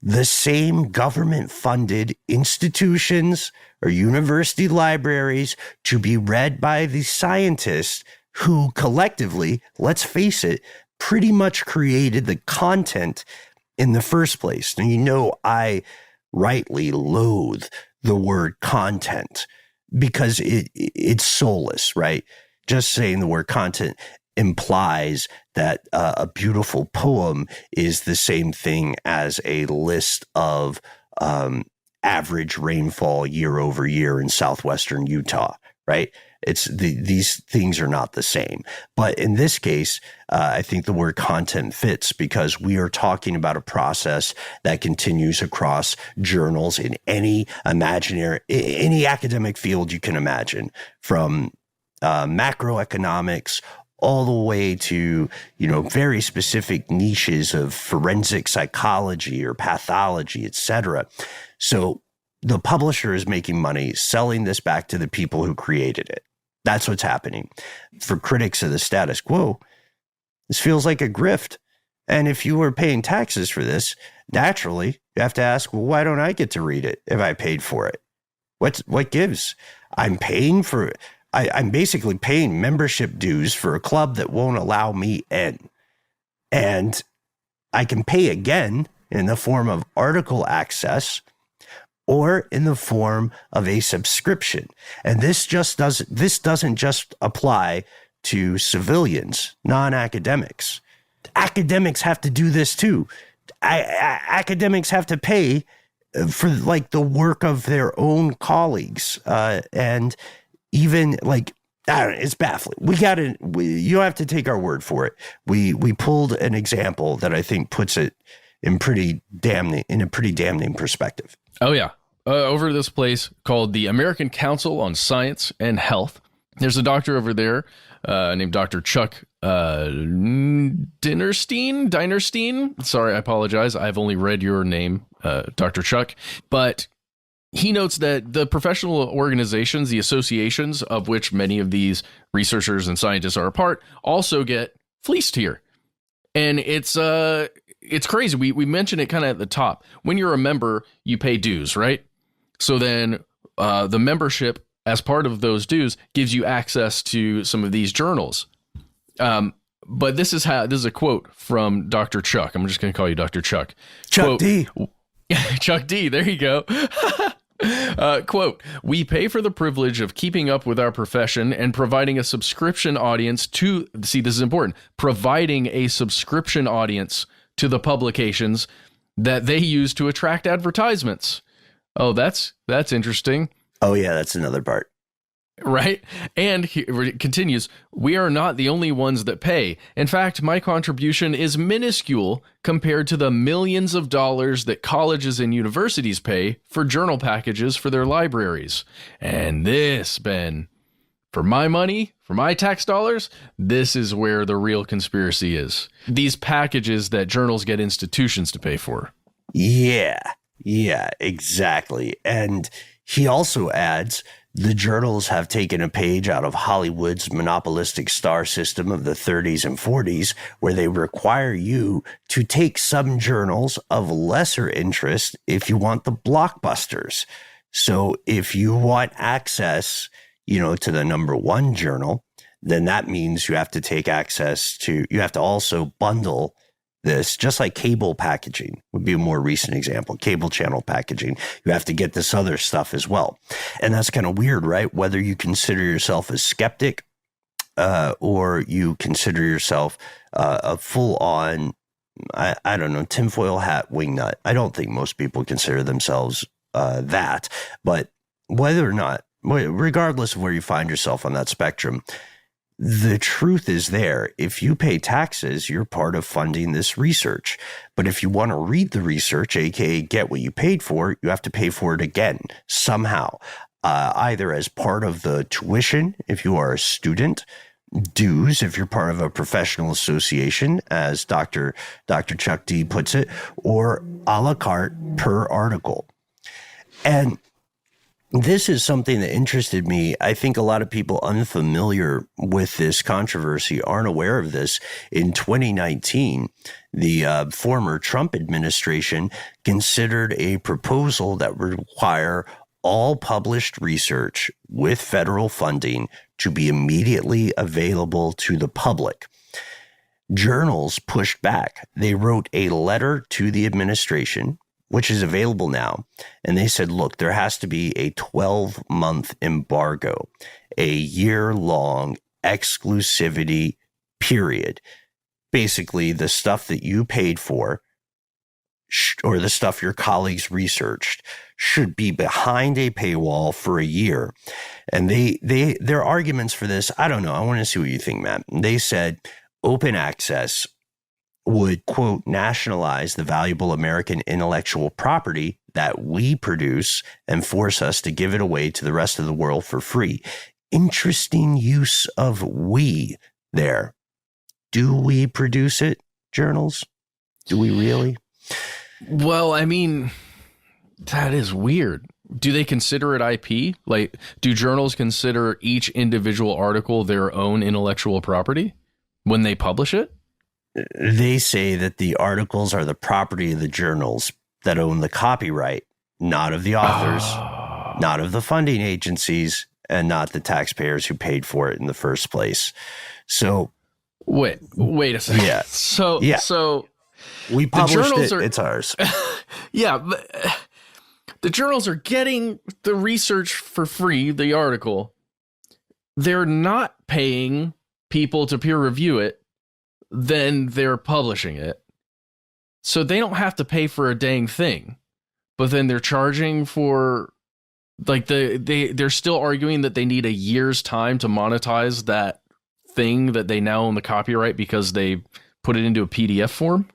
the same government-funded institutions or university libraries to be read by the scientists who collectively, let's face it, pretty much created the content in the first place. And you know, I rightly loathe the word content because it's soulless, right? Just saying the word content implies that a beautiful poem is the same thing as a list of average rainfall year over year in southwestern Utah, right? These things are not the same. But in this case, I think the word content fits because we are talking about a process that continues across journals in any academic field you can imagine, from macroeconomics all the way to, very specific niches of forensic psychology or pathology, etc. So the publisher is making money selling this back to the people who created it. That's what's happening. For critics of the status quo, this feels like a grift. And if you were paying taxes for this, naturally, you have to ask, well, why don't I get to read it if I paid for it? What gives? I'm paying for it. I'm basically paying membership dues for a club that won't allow me in. And I can pay again in the form of article access or in the form of a subscription. And this doesn't just apply to civilians, non-academics. Academics have to do this too. Academics have to pay for like the work of their own colleagues. And even like, I don't know, it's baffling. You have to take our word for it. We pulled an example that I think puts it in a pretty damning perspective. Oh yeah. Over this place called the American Council on Science and Health. There's a doctor over there named Dr. Chuck Dinerstein. Sorry, I apologize. I've only read your name, Dr. Chuck. But he notes that the professional organizations, the associations of which many of these researchers and scientists are a part, also get fleeced here. And it's crazy. We mentioned it kind of at the top. When you're a member, you pay dues, right? So then the membership, as part of those dues, gives you access to some of these journals. But this is a quote from Dr. Chuck. I'm just going to call you Dr. Chuck. Chuck D. Chuck D. There you go. Quote, "We pay for the privilege of keeping up with our profession and providing a subscription audience to," see, this is important, providing a subscription audience to the publications that they use to attract advertisements. Oh, that's interesting. Oh, yeah, that's another part. Right? And he continues, "We are not the only ones that pay. In fact, my contribution is minuscule compared to the millions of dollars that colleges and universities pay for journal packages for their libraries. And this, Ben, for my money, for my tax dollars, this is where the real conspiracy is. These packages that journals get institutions to pay for." Yeah, exactly. And he also adds, "The journals have taken a page out of Hollywood's monopolistic star system of the 30s and 40s, where they require you to take some journals of lesser interest if you want the blockbusters. So if you want access, to the number one journal, then that means you have to you have to also bundle this, just like cable packaging would be a more recent example, cable channel packaging. You have to get this other stuff as well. And that's kind of weird, right? Whether you consider yourself a skeptic or you consider yourself a full-on, I don't know, tinfoil hat wingnut. I don't think most people consider themselves that. But whether or not, regardless of where you find yourself on that spectrum, the truth is there. If you pay taxes, you're part of funding this research. But if you want to read the research, aka get what you paid for, you have to pay for it again somehow, either as part of the tuition if you are a student, dues if you're part of a professional association, as Dr. Chuck D puts it, or a la carte per article. And This is something that interested me. I think a lot of people unfamiliar with this controversy aren't aware of this. In 2019, the former Trump administration considered a proposal that would require all published research with federal funding to be immediately available to the public. Journals pushed back. They wrote a letter to the administration, which is available now. And they said, look, there has to be a 12-month embargo, a year-long exclusivity period. Basically, the stuff that you paid for or the stuff your colleagues researched should be behind a paywall for a year. And their arguments for this, I don't know. I want to see what you think, Matt. They said open access would, quote, nationalize the valuable American intellectual property that we produce and force us to give it away to the rest of the world for free. Interesting use of we there. Do we produce it, journals? Do we really? Well, I mean, that is weird. Do they consider it IP? Like, do journals consider each individual article their own intellectual property when they publish it? They say that the articles are the property of the journals that own the copyright, not of the authors, not of the funding agencies, and not the taxpayers who paid for it in the first place. So wait a second. Yeah. So we published it. It's ours. Yeah. But the journals are getting the research for free, the article. They're not paying people to peer review it. Then they're publishing it. So they don't have to pay for a dang thing. But then they're charging for, like, they're still arguing that they need a year's time to monetize that thing that they now own the copyright because they put it into a PDF form.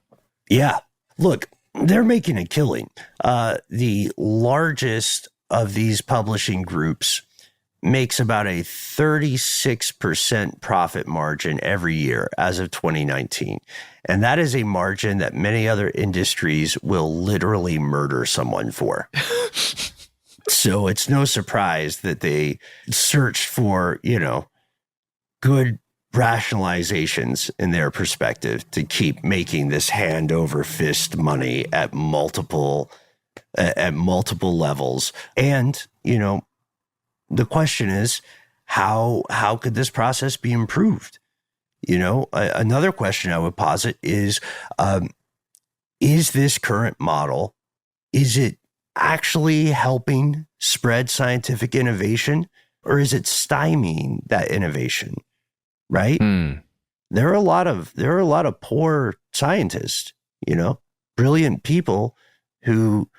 Yeah. Look, they're making a killing. The largest of these publishing groups makes about a 36% profit margin every year as of 2019. And that is a margin that many other industries will literally murder someone for. So it's no surprise that they searched for, good rationalizations in their perspective to keep making this hand over fist money at multiple levels. And, the question is, how could this process be improved? Another question I would posit is this current model, is it actually helping spread scientific innovation, or is it stymieing that innovation? Right? There are a lot of poor scientists, brilliant people who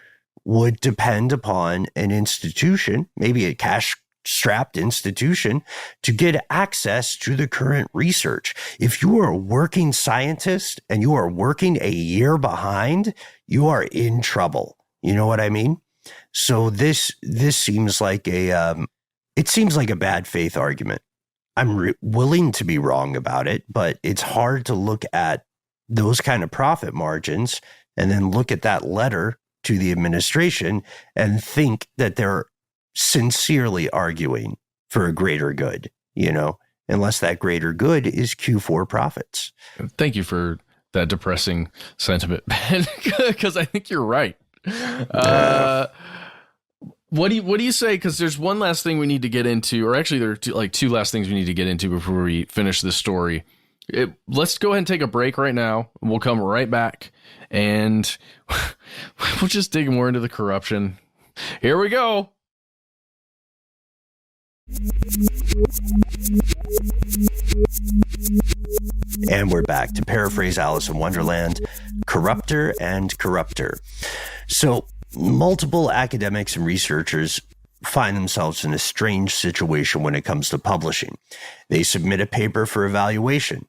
would depend upon an institution, maybe a cash-strapped institution, to get access to the current research. If you are a working scientist and you are working a year behind, you are in trouble. You know what I mean? So this seems like a bad faith argument. I'm willing to be wrong about it, but it's hard to look at those kind of profit margins and then look at that letter to the administration and think that they're sincerely arguing for a greater good, unless that greater good is Q4 profits. Thank you for that depressing sentiment, Ben, because I think you're right. What do you say? Because there's one last thing we need to get into, or actually there are two last things we need to get into before we finish this story. Let's go ahead and take a break right now. We'll come right back and we'll just dig more into the corruption. Here we go. And we're back. To paraphrase Alice in Wonderland, corrupter and corrupter. So multiple academics and researchers find themselves in a strange situation when it comes to publishing. They submit a paper for evaluation,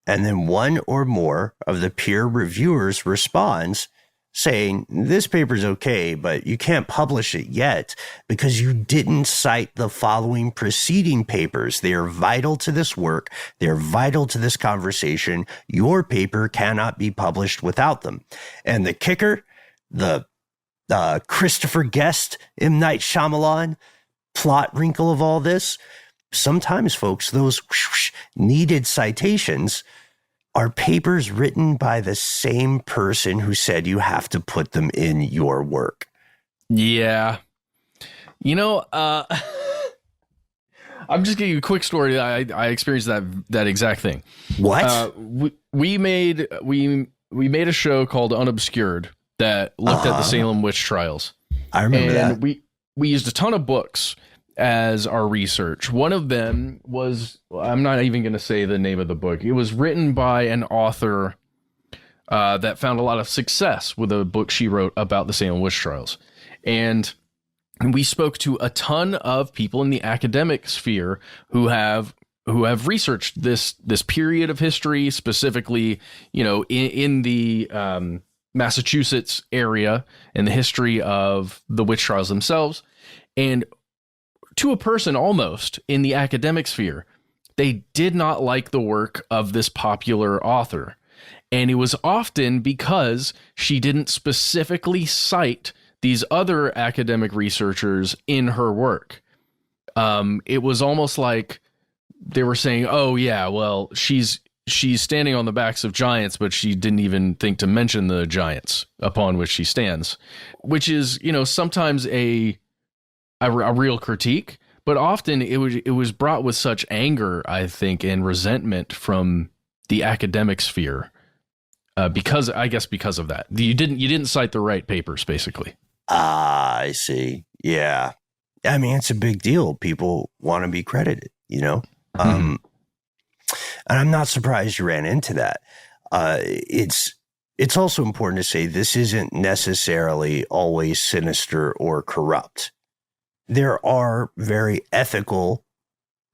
and then one or more of the peer reviewers responds saying, this paper's okay, but you can't publish it yet because you didn't cite the following preceding papers. They are vital to this work. They're vital to this conversation. Your paper cannot be published without them. And the kicker, the Christopher Guest, M. Night Shyamalan, plot wrinkle of all this. Sometimes, folks, those needed citations are papers written by the same person who said you have to put them in your work. Yeah. I'm just giving you a quick story. I experienced that exact thing. What? We made a show called Unobscured that looked at the Salem witch trials. I remember that. And we used a ton of books as our research. One of them was, I'm not even going to say the name of the book. It was written by an author that found a lot of success with a book she wrote about the Salem witch trials. And we spoke to a ton of people in the academic sphere who have researched this period of history, specifically, in the Massachusetts area and the history of the witch trials themselves. And to a person almost in the academic sphere, they did not like the work of this popular author. And it was often because she didn't specifically cite these other academic researchers in her work. It was almost like they were saying, oh yeah, well, she's standing on the backs of giants, but she didn't even think to mention the giants upon which she stands, which is, sometimes a real critique, but often it was brought with such anger, I think, and resentment from the academic sphere, because of that. You didn't cite the right papers, basically. I see. Yeah. I mean, it's a big deal. People want to be credited, and I'm not surprised you ran into that. It's also important to say this isn't necessarily always sinister or corrupt. There are very ethical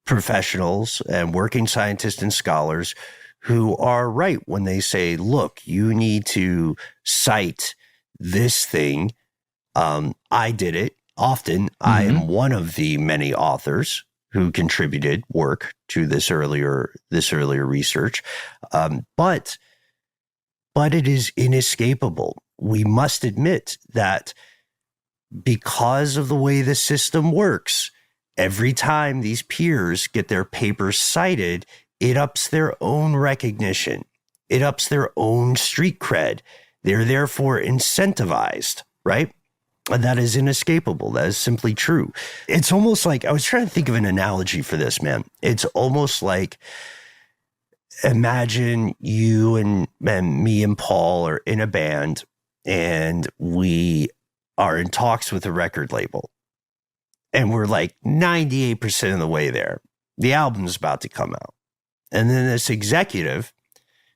professionals and working scientists and scholars who are right when they say, look, you need to cite this thing. I did it often. I am one of the many authors who contributed work to this earlier research. But it is inescapable. We must admit that because of the way the system works, every time these peers get their papers cited, it ups their own recognition. It ups their own street cred. They're therefore incentivized, right? And that is inescapable. That is simply true. It's almost like, I was trying to think of an analogy for this, man. It's almost like, imagine you and me and Paul are in a band and we are in talks with a record label. And we're like 98% of the way there. The album's about to come out. And then this executive,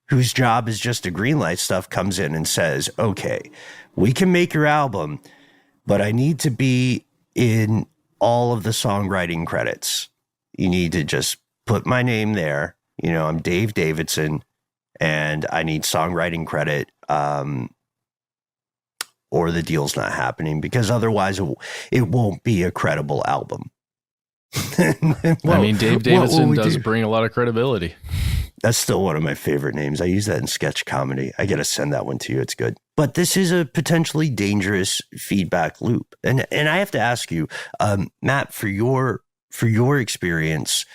whose job is just to greenlight stuff, comes in and says, okay, we can make your album, but I need to be in all of the songwriting credits. You need to just put my name there. I'm Dave Davidson, and I need songwriting credit, or the deal's not happening, because otherwise it won't be a credible album. Dave Davidson does bring a lot of credibility. That's still one of my favorite names. I use that in sketch comedy. I got to send that one to you. It's good. But this is a potentially dangerous feedback loop. And I have to ask you, Matt, for your experience,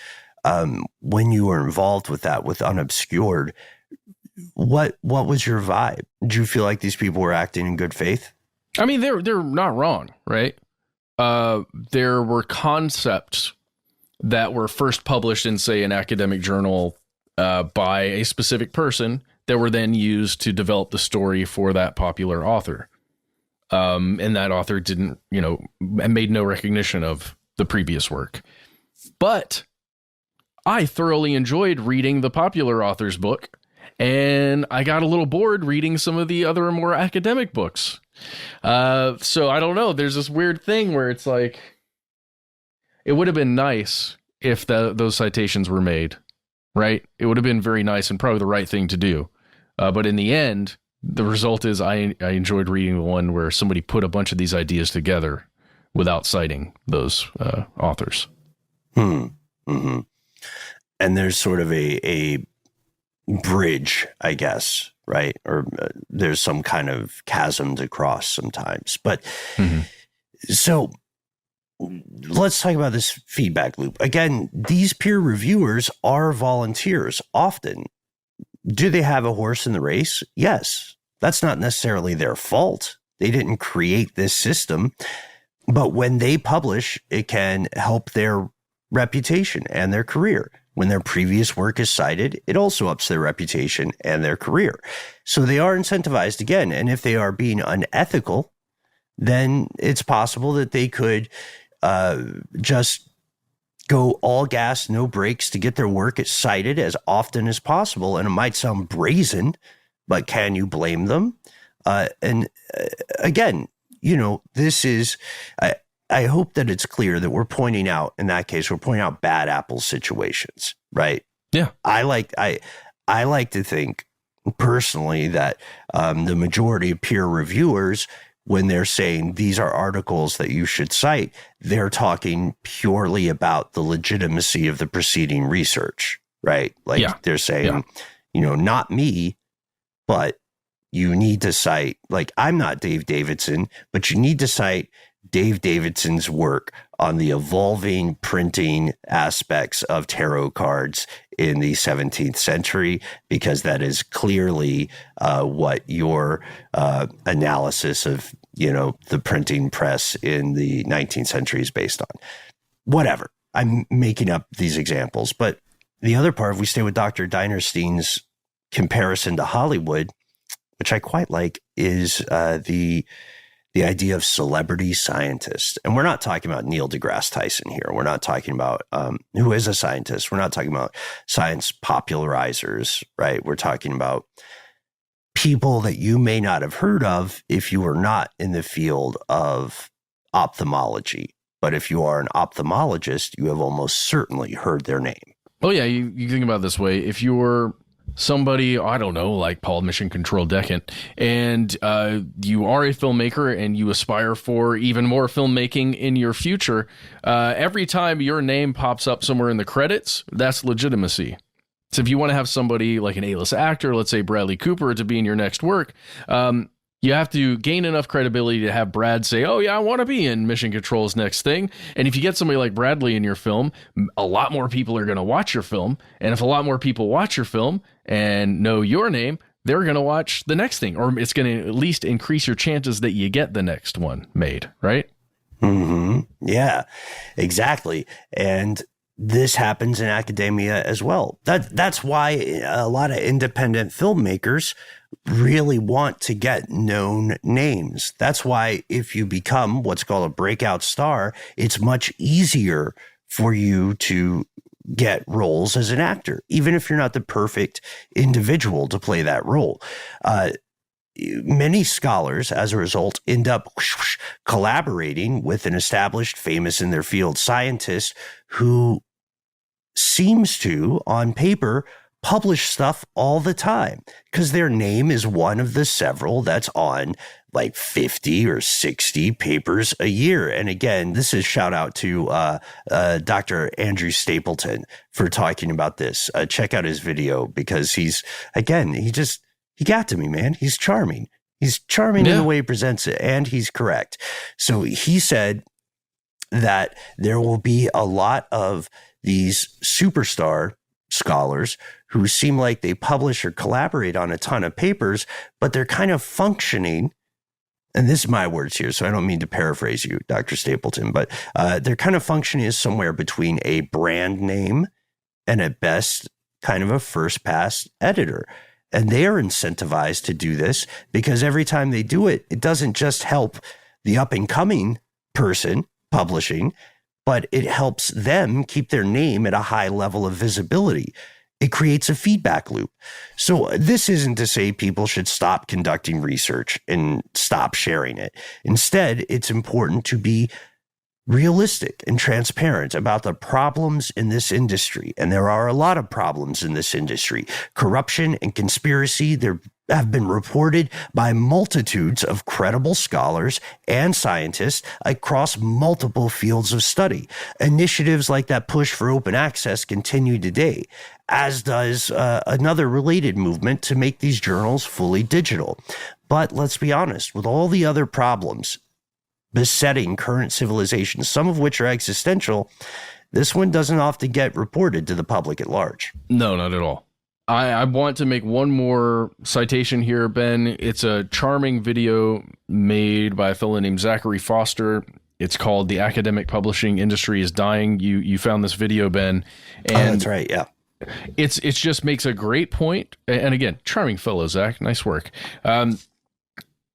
when you were involved with that, with Unobscured, what was your vibe? Did you feel like these people were acting in good faith? I mean, they're not wrong, right? There were concepts that were first published in, say, an academic journal by a specific person that were then used to develop the story for that popular author. And that author didn't, made no recognition of the previous work. But I thoroughly enjoyed reading the popular author's book, and I got a little bored reading some of the other more academic books. So I don't know. There's this weird thing where it's like, it would have been nice if those citations were made, right? It would have been very nice and probably the right thing to do. But in the end, the result is I enjoyed reading the one where somebody put a bunch of these ideas together without citing those authors. Mm-hmm. And there's sort of a bridge, I guess, right? Or there's some kind of chasm to cross sometimes. But so let's talk about this feedback loop. Again, these peer reviewers are volunteers often. Do they have a horse in the race? Yes. That's not necessarily their fault. They didn't create this system. But when they publish, it can help their reputation and their career. When their previous work is cited, it also ups their reputation and their career. So they are incentivized again. And if they are being unethical, then it's possible that they could just go all gas, no brakes to get their work cited as often as possible. And it might sound brazen, but can you blame them? Again, this is, I hope that it's clear that we're pointing out, in that case, we're pointing out bad apple situations, right? Yeah. I like to think personally that the majority of peer reviewers, when they're saying these are articles that you should cite, they're talking purely about the legitimacy of the preceding research, right? Like they're saying, not me, but you need to cite, like, I'm not Dave Davidson, but you need to cite Dave Davidson's work on the evolving printing aspects of tarot cards in the 17th century, because that is clearly what your analysis of, the printing press in the 19th century is based on. Whatever. I'm making up these examples. But the other part, if we stay with Dr. Dinerstein's comparison to Hollywood, which I quite like, is the idea of celebrity scientists. And we're not talking about Neil deGrasse Tyson here. We're not talking about who is a scientist. We're not talking about science popularizers, right? We're talking about people that you may not have heard of if you were not in the field of ophthalmology. But if you are an ophthalmologist, you have almost certainly heard their name. Oh, yeah. You think about it this way. If you're somebody, I don't know, like Paul Mission Control Decant, and you are a filmmaker and you aspire for even more filmmaking in your future, every time your name pops up somewhere in the credits, that's legitimacy. So if you want to have somebody like an A-list actor, let's say Bradley Cooper, to be in your next work, you have to gain enough credibility to have Brad say, oh, yeah, I want to be in Mission Control's next thing. And if you get somebody like Bradley in your film, a lot more people are going to watch your film. And if a lot more people watch your film and know your name, they're going to watch the next thing, or it's going to at least increase your chances that you get the next one made, right? Mm-hmm. Yeah, exactly. And this happens in academia as well. That's why a lot of independent filmmakers really want to get known names. That's why if you become what's called a breakout star, it's much easier for you to get roles as an actor, even if you're not the perfect individual to play that role. Many scholars, as a result, end up collaborating with an established, famous in their field scientist who seems to, on paper, publish stuff all the time because their name is one of the several that's on like 50 or 60 papers a year. And again, this is shout out to Dr. Andrew Stapleton for talking about this. Check out his video because he got to me, man. He's charming. He's charming in the way he presents it, and he's correct. So he said that there will be a lot of these superstar scholars who seem like they publish or collaborate on a ton of papers, but they're kind of functioning, and this is my words here, so I don't mean to paraphrase you, Dr. Stapleton, but they're kind of functioning as somewhere between a brand name and at best kind of a first pass editor. And they are incentivized to do this because every time they do it, it doesn't just help the up and coming person publishing, but it helps them keep their name at a high level of visibility. It creates a feedback loop. So this isn't to say people should stop conducting research and stop sharing it. Instead, it's important to be realistic and transparent about the problems in this industry. And there are a lot of problems in this industry. Corruption and conspiracy, there have been reported by multitudes of credible scholars and scientists across multiple fields of study. Initiatives like that push for open access continue today, as does another related movement to make these journals fully digital. But let's be honest, with all the other problems besetting current civilization, some of which are existential, this one doesn't often get reported to the public at large. No, not at all. I want to make one more citation here, Ben. It's a charming video made by a fellow named Zachary Foster. It's called "The Academic Publishing Industry is Dying." You found this video, Ben. And that's right, yeah. It just makes a great point. And again, charming fellow, Zach. Nice work.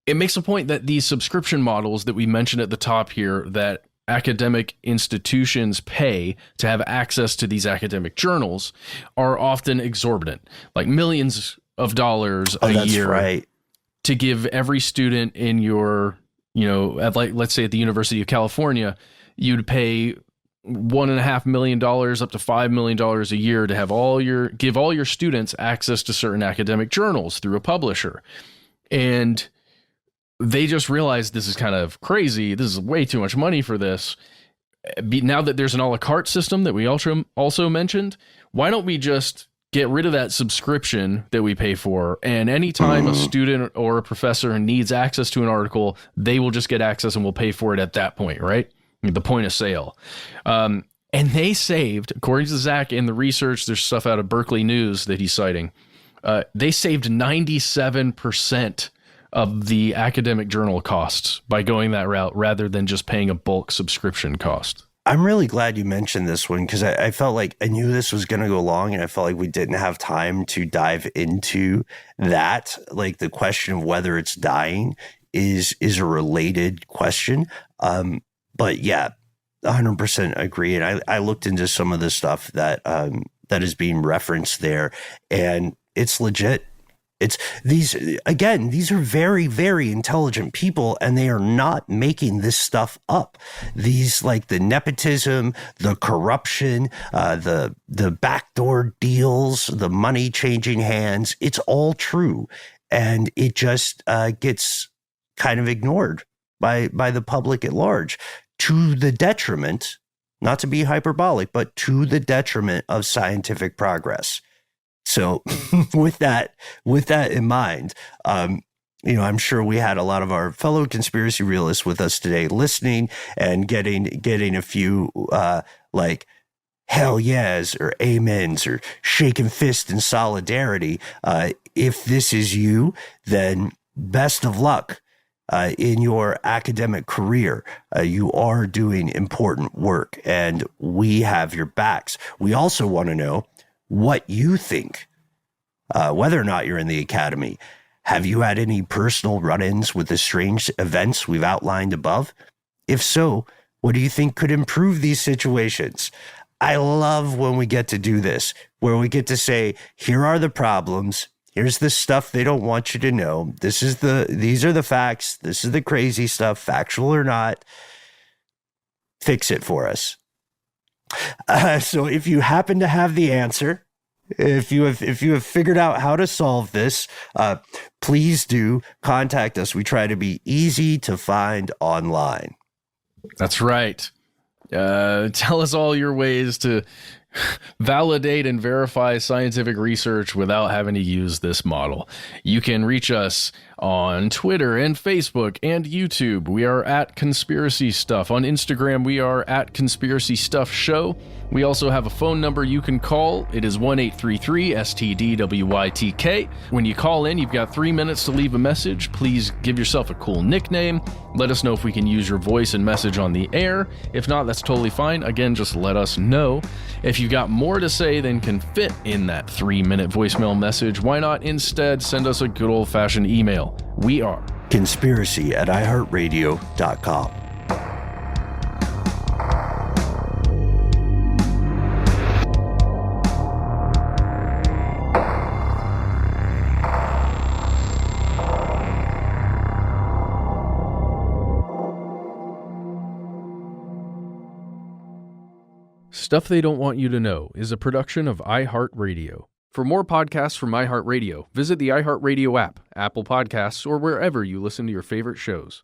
It makes a point that these subscription models that we mentioned at the top here, that academic institutions pay to have access to these academic journals, are often exorbitant, like millions of dollars a year, right, to give every student in your, at let's say at the University of California, you'd pay $1.5 million up to $5 million a year to have give all your students access to certain academic journals through a publisher. And they just realized this is kind of crazy. This is way too much money for this. Now that there's an a la carte system that we also mentioned, why don't we just get rid of that subscription that we pay for? And anytime a student or a professor needs access to an article, they will just get access and we'll pay for it at that point, right? The point of sale. And they saved, according to Zach in the research, there's stuff out of Berkeley News that he's citing. They saved 97% of the academic journal costs by going that route rather than just paying a bulk subscription cost. I'm really glad you mentioned this one because I felt like I knew this was going to go long and I felt like we didn't have time to dive into that. Like the question of whether it's dying is a related question. But yeah, 100% agree. And I looked into some of the stuff that is being referenced there, and it's legit. These are very, very intelligent people, and they are not making this stuff up. These, like the nepotism, the corruption, the backdoor deals, the money changing hands, it's all true. And it just gets kind of ignored by the public at large, to the detriment, not to be hyperbolic, but to the detriment of scientific progress. So with that in mind, I'm sure we had a lot of our fellow conspiracy realists with us today listening and getting a few like hell yes or amens or shaking fist in solidarity. If this is you, then best of luck in your academic career. You are doing important work and we have your backs. We also want to know what you think, whether or not you're in the academy. Have you had any personal run-ins with the strange events we've outlined above? If so, what do you think could improve these situations? I love when we get to do this, where we get to say, here are the problems. Here's the stuff they don't want you to know. These are the facts. This is the crazy stuff, factual or not. Fix it for us. So if you happen to have the answer, if you have figured out how to solve this, please do contact us. We try to be easy to find online. That's right. Tell us all your ways to validate and verify scientific research without having to use this model. You can reach us on Twitter and Facebook and YouTube. We are at Conspiracy Stuff. On Instagram, we are at Conspiracy Stuff Show. We also have a phone number you can call. It is 1-833-STDWYTK. When you call in, you've got 3 minutes to leave a message. Please give yourself a cool nickname. Let us know if we can use your voice and message on the air. If not, that's totally fine. Again, just let us know. If you've got more to say than can fit in that 3-minute voicemail message, why not instead send us a good old-fashioned email? We are conspiracy@iHeartRadio.com. Stuff They Don't Want You to Know is a production of iHeartRadio. For more podcasts from iHeartRadio, visit the iHeartRadio app, Apple Podcasts, or wherever you listen to your favorite shows.